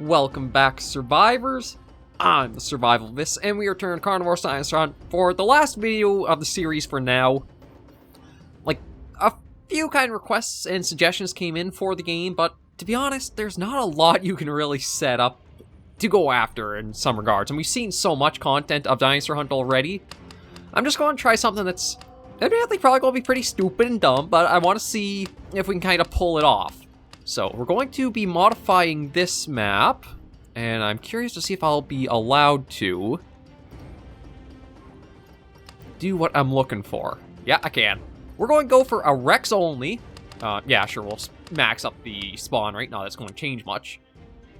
welcome back, survivors. I'm the SurvivalVis, and we return Carnivores Dinosaur Hunt for the last video of the series for now. Like, a few kind of requests and suggestions came in for the game, but to be honest, there's not a lot you can really set up to go after in some regards, and we've seen so much content of Dinosaur Hunt already. I'm just going to try something that's admittedly probably going to be pretty stupid and dumb, but I want to see if we can kind of pull it off. So, we're going to be modifying this map, and I'm curious to see if I'll be allowed to do what I'm looking for. Yeah, I can. We're going to go for a Rex only. Yeah, sure, we'll max up the spawn rate. Not that's going to change much.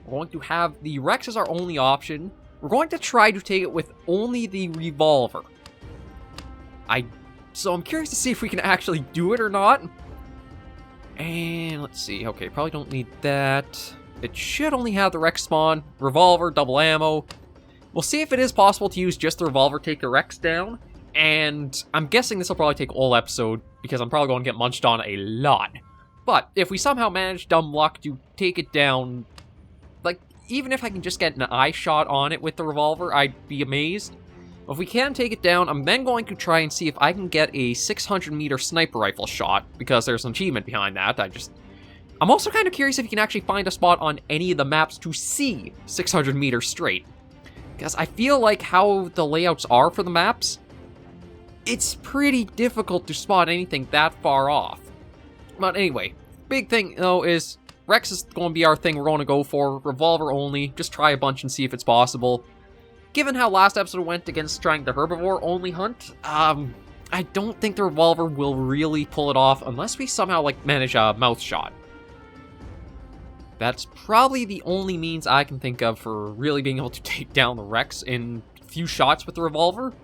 We're going to have the Rex as our only option. We're going to try to take it with only the Revolver. So I'm curious to see if we can actually do it or not. And let's see. Okay, probably don't need that. It should only have the Rex spawn, Revolver, double ammo. We'll see if it is possible to use just the Revolver, take the Rex down. And I'm guessing this will probably take all episode, because I'm probably going to get munched on a lot. But if we somehow manage, dumb luck, to take it down, like, even if I can just get an eye shot on it with the Revolver, I'd be amazed. If we can take it down, I'm then going to try and see if I can get a 600-meter sniper rifle shot, because there's an achievement behind that. I'm also kind of curious if you can actually find a spot on any of the maps to see 600 meters straight. Because I feel like how the layouts are for the maps, it's pretty difficult to spot anything that far off. But anyway, big thing, though, is Rex is going to be our thing we're going to go for. Revolver only. Just try a bunch and see if it's possible. Given how last episode went against trying the herbivore-only hunt, I don't think the Revolver will really pull it off unless we somehow, like, manage a mouth shot. That's probably the only means I can think of for really being able to take down the Rex in a few shots with the Revolver.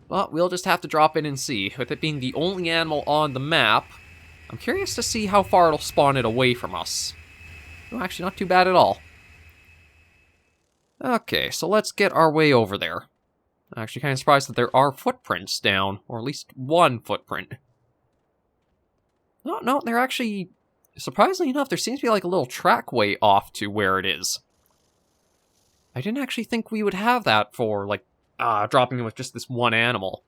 But we'll just have to drop in and see. With it being the only animal on the map, I'm curious to see how far it'll spawn it away from us. Oh, actually, not too bad at all. Okay, so let's get our way over there. I'm actually kind of surprised that there are footprints down, or at least one footprint. No, they're actually, surprisingly enough, there seems to be like a little trackway off to where it is. I didn't actually think we would have that for, like, dropping in with just this one animal.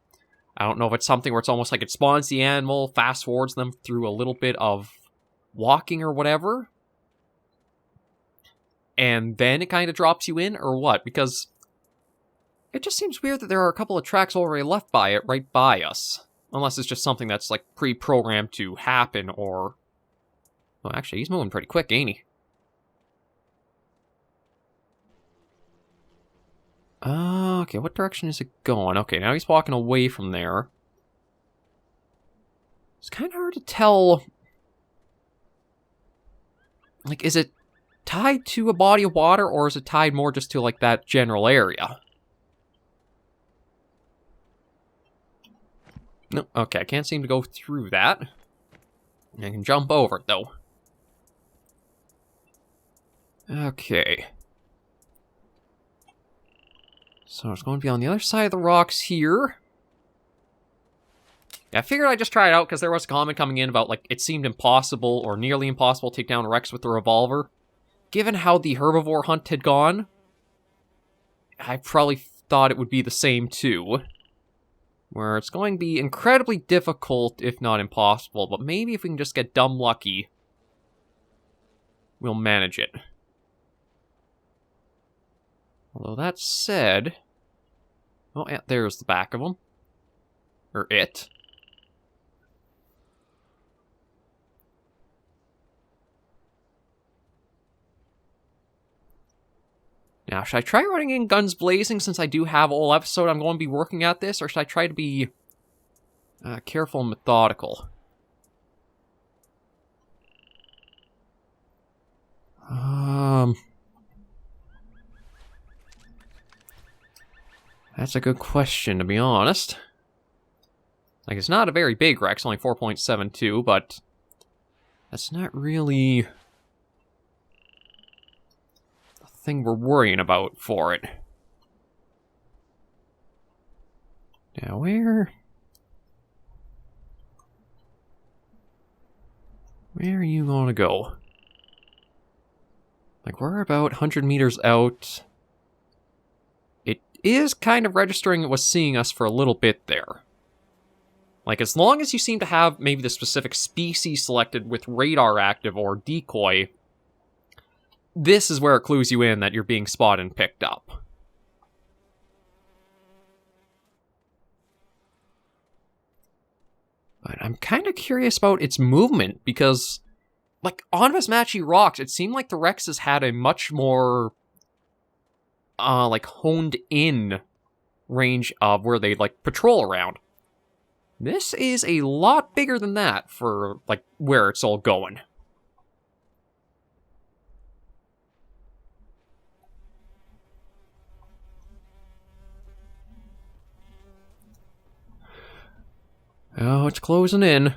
I don't know if it's something where it's almost like it spawns the animal, fast forwards them through a little bit of walking or whatever, and then it kind of drops you in, or what? Because it just seems weird that there are a couple of tracks already left by it, right by us. Unless it's just something that's, like, pre-programmed to happen, or... Well, actually, he's moving pretty quick, ain't he? Okay, what direction is it going? Okay, now he's walking away from there. It's kind of hard to tell... Like, is it tied to a body of water, or is it tied more just to, like, that general area? No, okay, I can't seem to go through that. I can jump over it, though. Okay. So it's going to be on the other side of the rocks here. Yeah, I figured I'd just try it out, because there was a comment coming in about, like, it seemed impossible, or nearly impossible, to take down Rex with the Revolver. Given how the herbivore hunt had gone, I probably thought it would be the same too. Where it's going to be incredibly difficult, if not impossible, but maybe if we can just get dumb lucky, we'll manage it. Although that said... Oh, yeah, there's the back of him. Or it. Now, should I try running in guns blazing since I do have all episode I'm going to be working at this, or should I try to be careful and methodical? That's a good question, to be honest. Like, it's not a very big Rex, only 4.72, but that's not really thing we're worrying about for it. Now, where are you gonna go? Like, we're about 100 meters out. It is kind of registering it was seeing us for a little bit there. Like, as long as you seem to have maybe the specific species selected with radar active or decoy, this is where it clues you in that you're being spotted and picked up. But I'm kind of curious about its movement, because, like, on Vismachi Rocks, it seemed like the Rexes had a much more, like, honed-in range of where they, like, patrol around. This is a lot bigger than that for, like, where it's all going. Oh, it's closing in.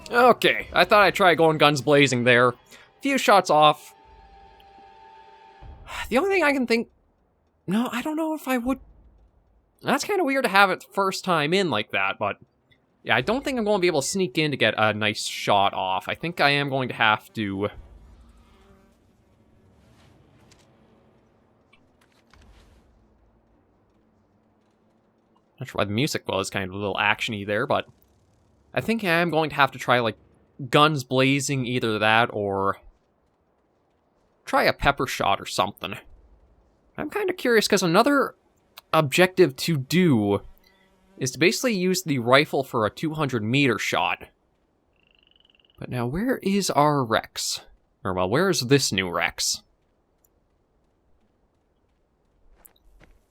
Okay, I thought I'd try going guns blazing there. Few shots off. The only thing I can think... No, I don't know if I would... That's kind of weird to have it first time in like that, but... Yeah, I don't think I'm going to be able to sneak in to get a nice shot off. I think I am going to have to... Not sure why the music was kind of a little action-y there, but... I think I am going to have to try, like, guns blazing, either that or... Try a pepper shot or something. I'm kind of curious, because another objective to do is to basically use the rifle for a 200-meter shot. But now, where is our Rex? Or, well, where is this new Rex?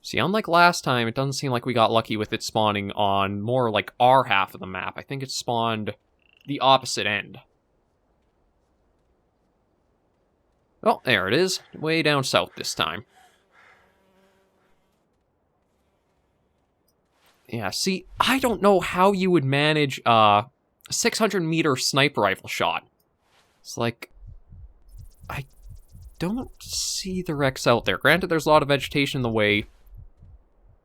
See, unlike last time, it doesn't seem like we got lucky with it spawning on more like our half of the map. I think it spawned the opposite end. Oh, there it is. Way down south this time. Yeah, see, I don't know how you would manage a 600-meter sniper rifle shot. It's like, I don't see the Rex out there. Granted, there's a lot of vegetation in the way,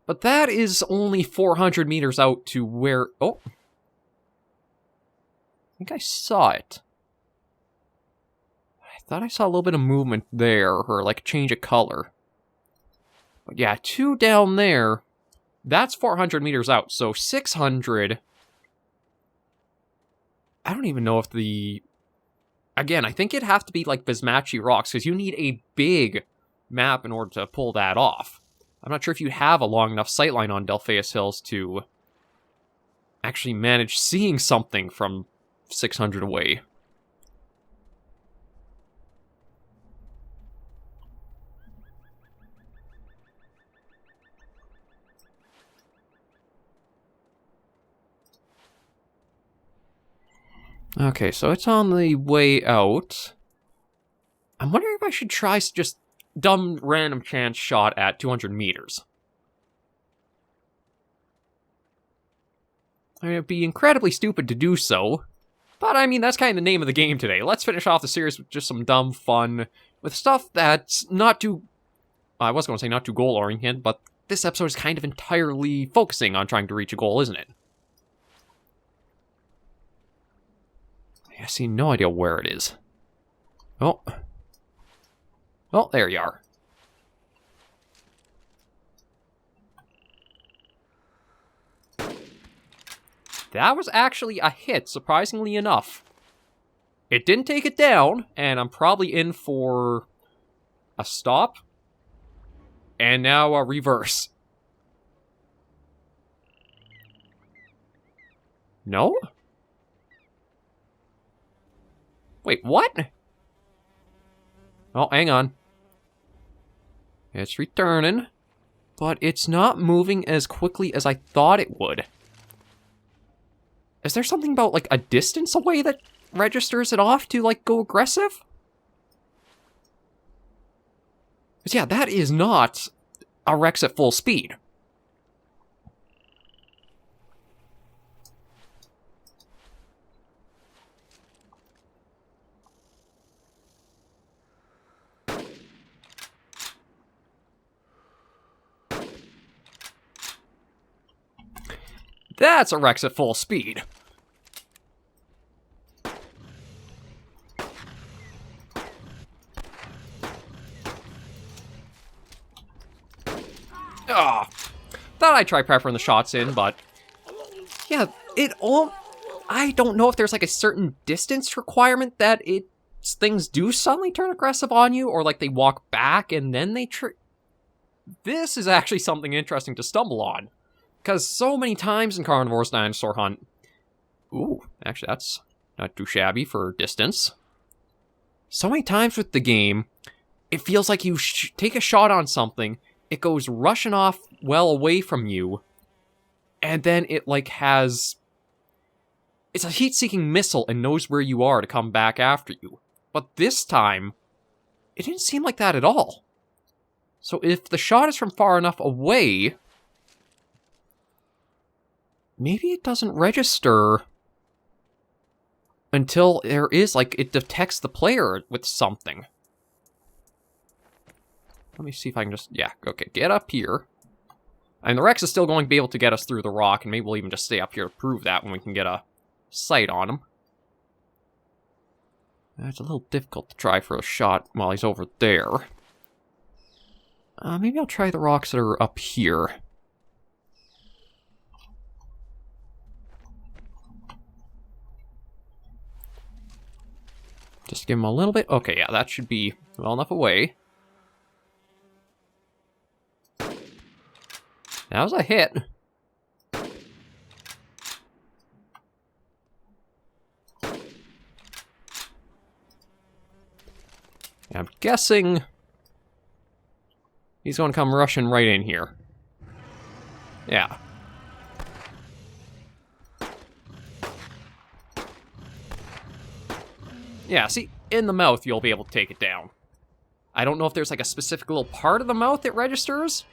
but that is only 400 meters out to where... Oh. I think I saw it. I thought I saw a little bit of movement there, or like a change of color. But yeah, 2 down there... That's 400 meters out, so 600... I don't even know if the... Again, I think it'd have to be like Vismachi Rocks, because you need a big map in order to pull that off. I'm not sure if you have a long enough sightline on Delpheus Hills to actually manage seeing something from 600 away. Okay, so it's on the way out. I'm wondering if I should try just dumb random chance shot at 200 meters. I mean, it'd be incredibly stupid to do so, but I mean, that's kind of the name of the game today. Let's finish off the series with just some dumb fun, with stuff that's not too... I was going to say not too goal-oriented, but this episode is kind of entirely focusing on trying to reach a goal, isn't it? I see no idea where it is. Oh. Oh, there you are. That was actually a hit, surprisingly enough. It didn't take it down, and I'm probably in for a stop. And now a reverse. No? Wait, what? Oh, hang on. It's returning, but it's not moving as quickly as I thought it would. Is there something about, like, a distance away that registers it off to, like, go aggressive? Because, yeah, that is not a Rex at full speed. That's a Rex at full speed. Ah, thought I'd try peppering the shots in, but yeah, I don't know if there's like a certain distance requirement that things do suddenly turn aggressive on you, or like they walk back and then they This is actually something interesting to stumble on, because so many times in Carnivores Dinosaur Hunt, ooh, actually that's not too shabby for distance. So many times with the game, it feels like you take a shot on something, it goes rushing off well away from you, and then it like it's a heat-seeking missile and knows where you are to come back after you. But this time, it didn't seem like that at all. So if the shot is from far enough away, maybe it doesn't register until there is, like, it detects the player with something. Let me see if I can just, yeah, okay, get up here. And the Rex is still going to be able to get us through the rock, and maybe we'll even just stay up here to prove that when we can get a sight on him. It's a little difficult to try for a shot while he's over there. Maybe I'll try the rocks that are up here. Just give him a little bit. Okay, yeah, that should be well enough away. That was a hit. I'm guessing he's going to come rushing right in here. Yeah. Yeah, see, in the mouth you'll be able to take it down. I don't know if there's like a specific little part of the mouth that registers.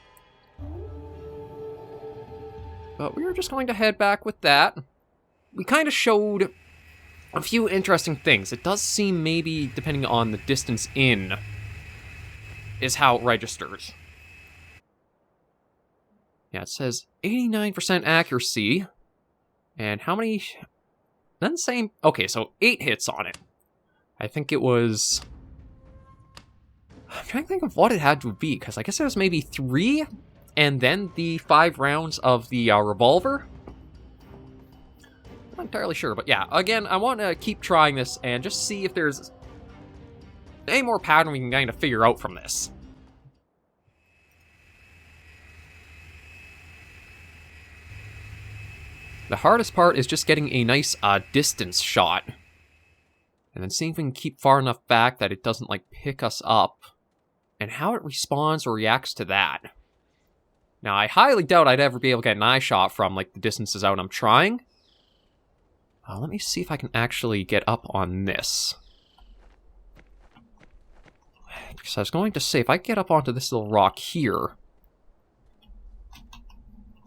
But we were just going to head back with that. We kind of showed a few interesting things. It does seem maybe, depending on the distance in, is how it registers. Yeah, it says 89% accuracy. And how many? Doesn't say. Okay, so 8 hits on it. I think it was... I'm trying to think of what it had to be, because I guess it was maybe 3, and then the 5 rounds of the Revolver. Not entirely sure, but yeah, again, I want to keep trying this and just see if there's any more pattern we can kind of figure out from this. The hardest part is just getting a nice distance shot. And then seeing if we can keep far enough back that it doesn't, like, pick us up. And how it responds or reacts to that. Now, I highly doubt I'd ever be able to get an eye shot from, like, the distances out I'm trying. Let me see if I can actually get up on this. Because I was going to say, if I get up onto this little rock here...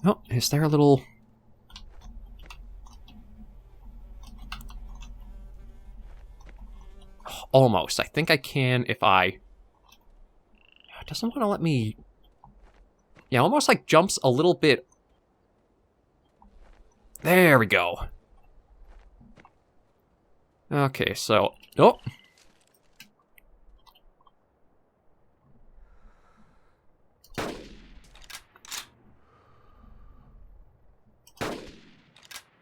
Oh, is there a little... Almost. I think I can if I... It doesn't want to let me... Yeah, almost like jumps a little bit... There we go. Okay, so... Oh!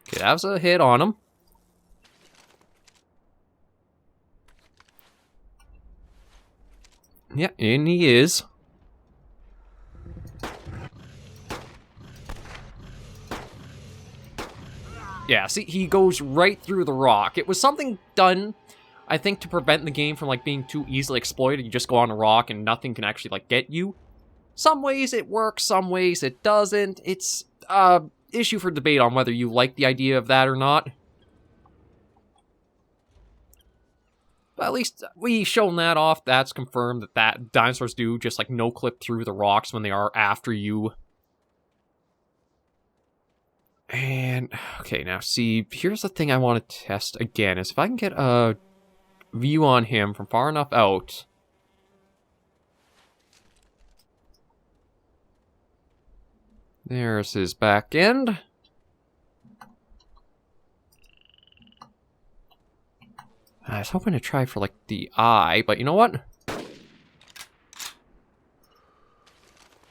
Okay, that was a hit on him. Yeah, and he is. Yeah, see, he goes right through the rock. It was something done, I think, to prevent the game from, like, being too easily exploited. You just go on a rock and nothing can actually, like, get you. Some ways it works, some ways it doesn't. It's issue for debate on whether you like the idea of that or not. But at least we've shown that off. That's confirmed that dinosaurs do just, like, no-clip through the rocks when they are after you. And, okay, now see, here's the thing I want to test again, is if I can get a view on him from far enough out. There's his back end. I was hoping to try for, like, the eye, but you know what? I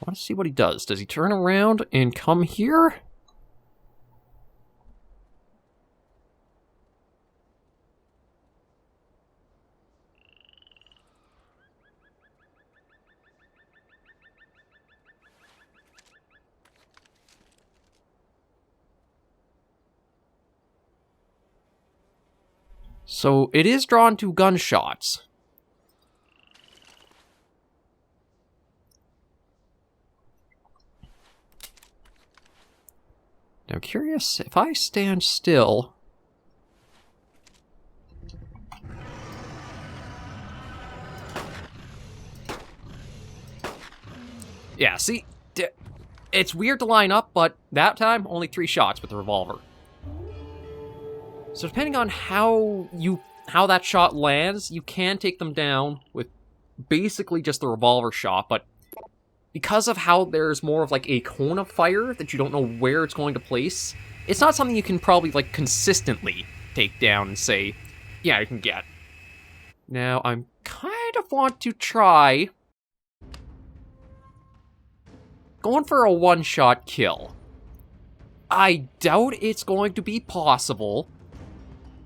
want to see what he does. Does he turn around and come here? So it is drawn to gunshots. Now, I'm curious, if I stand still... Yeah, see? It's weird to line up, but that time, only 3 shots with the revolver. So depending on how that shot lands, you can take them down with basically just the revolver shot, but because of how there's more of like a cone of fire that you don't know where it's going to place, it's not something you can probably like consistently take down and say, yeah, I can get. Now, I'm kind of want to try going for a one-shot kill. I doubt it's going to be possible,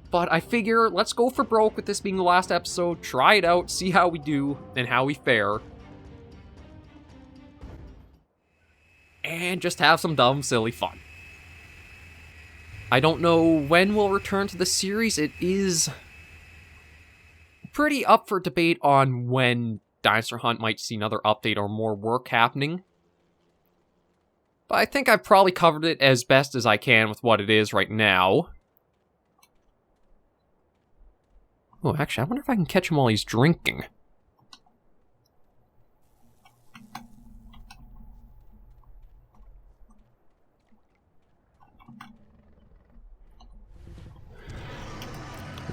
but I figure let's go for broke with this being the last episode, try it out, see how we do, and how we fare. And just have some dumb, silly fun. I don't know when we'll return to the series. It is pretty up for debate on when Dinosaur Hunt might see another update or more work happening. But I think I've probably covered it as best as I can with what it is right now. Oh, actually, I wonder if I can catch him while he's drinking.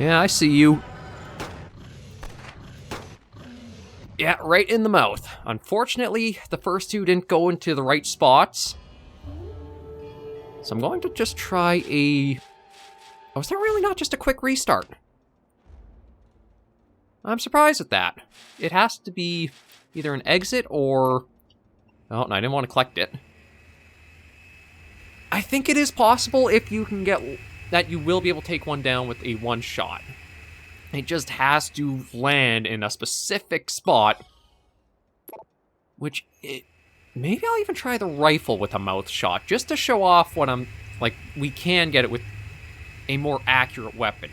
Yeah, I see you. Yeah, right in the mouth. Unfortunately, the first 2 didn't go into the right spots. So I'm going to just try a... Oh, is that really not just a quick restart? I'm surprised at that. It has to be either an exit or... Oh, no, I didn't want to collect it. I think it is possible if you can get... that you will be able to take one down with a one-shot. It just has to land in a specific spot. Which, maybe I'll even try the rifle with a mouth shot, just to show off what I'm... Like, we can get it with a more accurate weapon.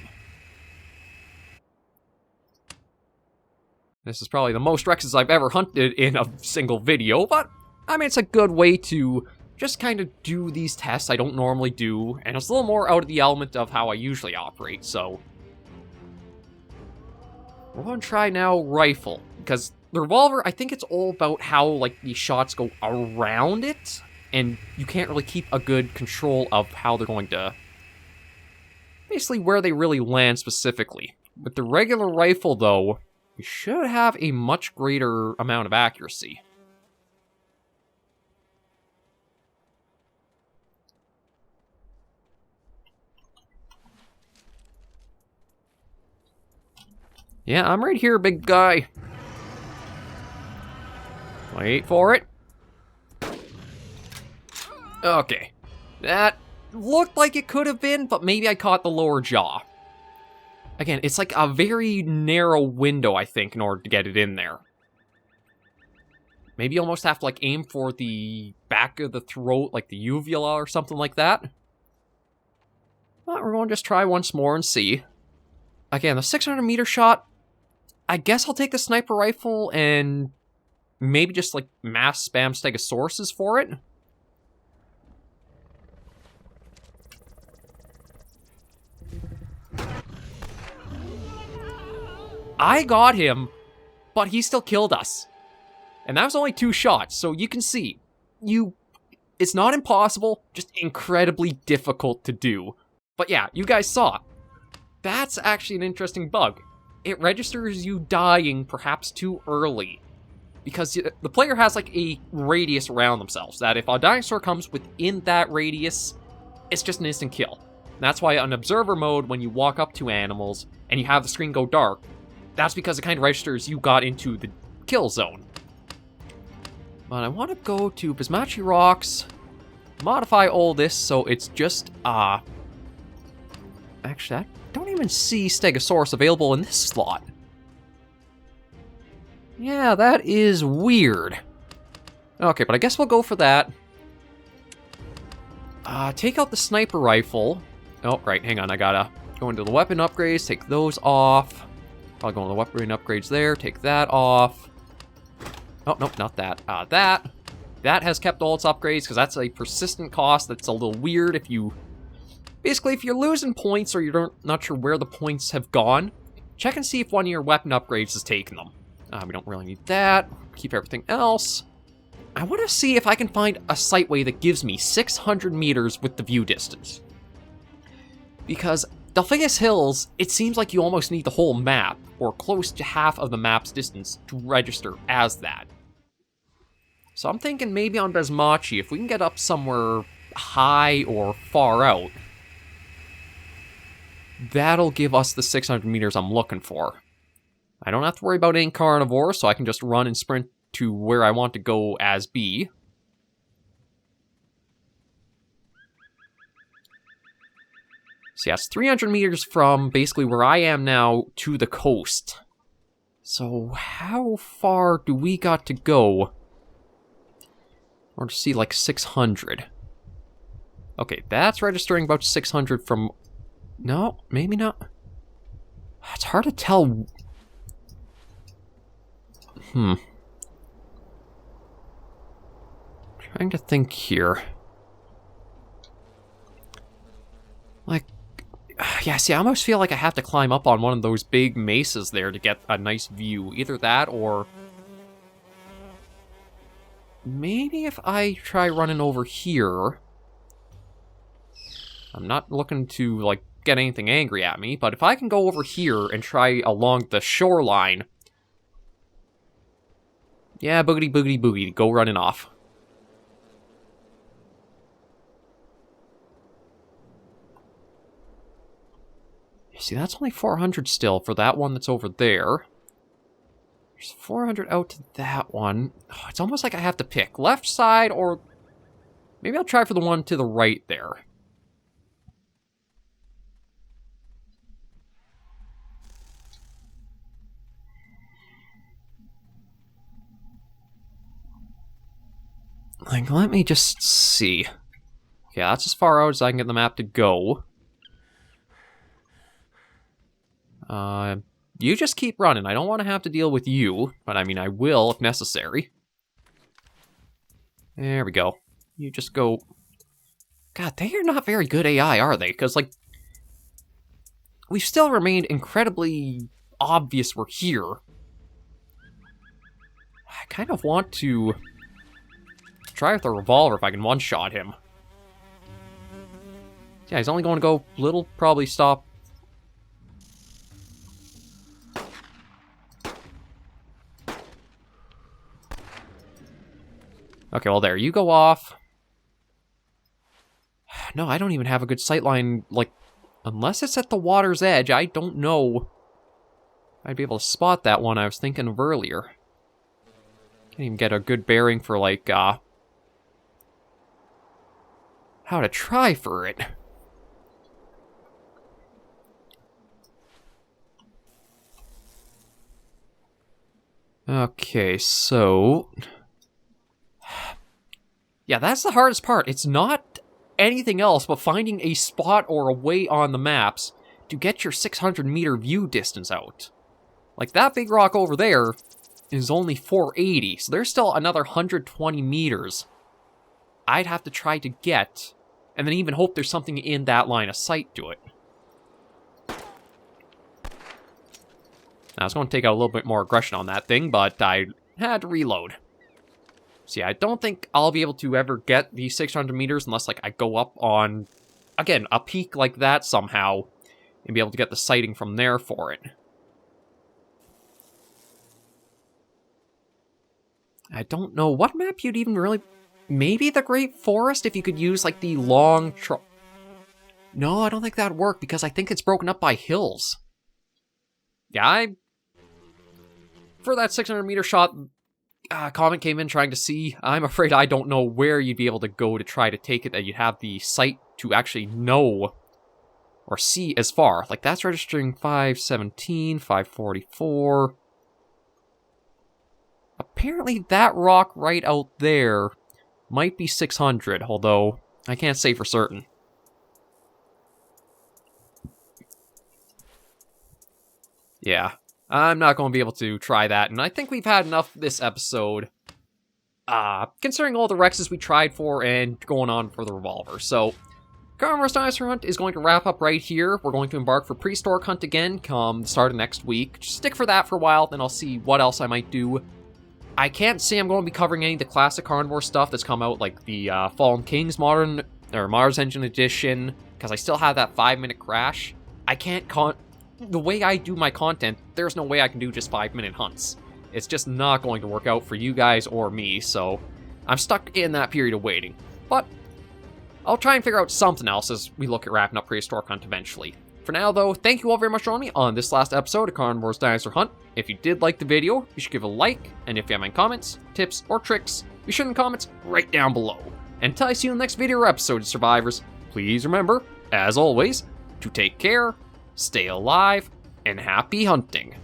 This is probably the most Rexes I've ever hunted in a single video, but, I mean, it's a good way to just kind of do these tests I don't normally do, and it's a little more out of the element of how I usually operate, so... We're going to try now rifle, because the revolver, I think it's all about how, like, the shots go around it, and you can't really keep a good control of how they're going to... Basically, where they really land specifically. With the regular rifle, though, you should have a much greater amount of accuracy. Yeah, I'm right here, big guy. Wait for it. Okay. That looked like it could have been, but maybe I caught the lower jaw. Again, it's like a very narrow window, I think, in order to get it in there. Maybe you almost have to, like, aim for the back of the throat, like the uvula or something like that. But we're going to just try once more and see. Again, the 600-meter shot, I guess I'll take the sniper rifle and maybe just, like, mass spam Stegosauruses for it. I got him, but he still killed us. And that was only 2 shots, so you can see, it's not impossible, just incredibly difficult to do. But yeah, you guys saw. That's actually an interesting bug. It registers you dying perhaps too early. Because the player has like a radius around themselves, that if a dinosaur comes within that radius, it's just an instant kill. That's why on observer mode, when you walk up to animals, and you have the screen go dark, that's because it kind of registers you got into the kill zone. But I want to go to Bismachi Rocks, modify all this so it's just, actually, I don't even see Stegosaurus available in this slot. Yeah, that is weird. Okay, but I guess we'll go for that. Take out the sniper rifle. Oh, right, hang on, I gotta go into the weapon upgrades, take those off. Probably go into the weapon upgrades there, take that off. Oh, nope, not that. That has kept all its upgrades, because that's a persistent cost that's a little weird if you... Basically, if you're losing points or you're not sure where the points have gone, check and see if one of your weapon upgrades has taken them. We don't really need that. Keep everything else. I want to see if I can find a sightway that gives me 600 meters with the view distance. Because Delphinus Hills, it seems like you almost need the whole map, or close to half of the map's distance, to register as that. So I'm thinking maybe on Bismachi, if we can get up somewhere high or far out, that'll give us the 600 meters I'm looking for. I don't have to worry about any carnivores, so I can just run and sprint to where I want to go as B. So yeah, it's 300 meters from basically where I am now to the coast. So how far do we got to go? Or to see like 600. Okay, that's registering about 600 from... No, maybe not. It's hard to tell. Trying to think here. Like, yeah, see, I almost feel like I have to climb up on one of those big mesas there to get a nice view. Either that or... Maybe if I try running over here... I'm not looking to, like, get anything angry at me, but if I can go over here and try along the shoreline... Yeah, boogity, boogity, boogity, go running off. You see, that's only 400 still for that one that's over there. There's 400 out to that one. Oh, it's almost like I have to pick left side or... Maybe I'll try for the one to the right there. Like, let me just see. Yeah, that's as far out as I can get the map to go. You just keep running. I don't want to have to deal with you, but I mean, I will if necessary. There we go. You just go... God, they are not very good AI, are they? Because, like, we've still remained incredibly obvious we're here. I kind of want to... try with the revolver if I can one-shot him. Yeah, he's only going to go little, probably stop. Okay, well there, you go off. No, I don't even have a good sightline, like, unless it's at the water's edge, I don't know. I'd be able to spot that one I was thinking of earlier. Can't even get a good bearing for, like, how to try for it. Okay, so... Yeah, that's the hardest part. It's not anything else but finding a spot or a way on the maps to get your 600 meter view distance out. Like, that big rock over there is only 480, so there's still another 120 meters I'd have to try to get, and then even hope there's something in that line of sight to it. Now, I was going to take out a little bit more aggression on that thing, but I had to reload. See, I don't think I'll be able to ever get these 600 meters unless, like, I go up on, again, a peak like that somehow, and be able to get the sighting from there for it. I don't know what map you'd even really... Maybe the Great Forest, if you could use, like, the long... No, I don't think that'd work, because I think it's broken up by hills. yeah, for that 600-meter shot, comment came in trying to see. I'm afraid I don't know where you'd be able to go to try to take it, that you'd have the sight to actually know or see as far. Like, that's registering 517, 544. Apparently that rock right out there might be 600, although I can't say for certain. Yeah, I'm not going to be able to try that, and I think we've had enough this episode, considering all the Rexes we tried for and going on for the Revolver. So, Carnivores Dinosaur Hunt is going to wrap up right here. We're going to embark for Prehistoric Hunt again come the start of next week. Just stick for that for a while, then I'll see what else I might do. I can't say I'm going to be covering any of the classic Carnivore stuff that's come out, like the Fallen Kings Mars Engine Edition, because I still have that 5-minute crash. I can't the way I do my content, there's no way I can do just 5-minute hunts. It's just not going to work out for you guys or me, so I'm stuck in that period of waiting. But I'll try and figure out something else as we look at wrapping up Prehistoric Hunt eventually. For now, though, thank you all very much for joining me on this last episode of Carnivores Dinosaur Hunt. If you did like the video, you should give a like, and if you have any comments, tips, or tricks, be sure in the comments right down below. And until I see you in the next video or episode of Survivors, please remember, as always, to take care, stay alive, and happy hunting.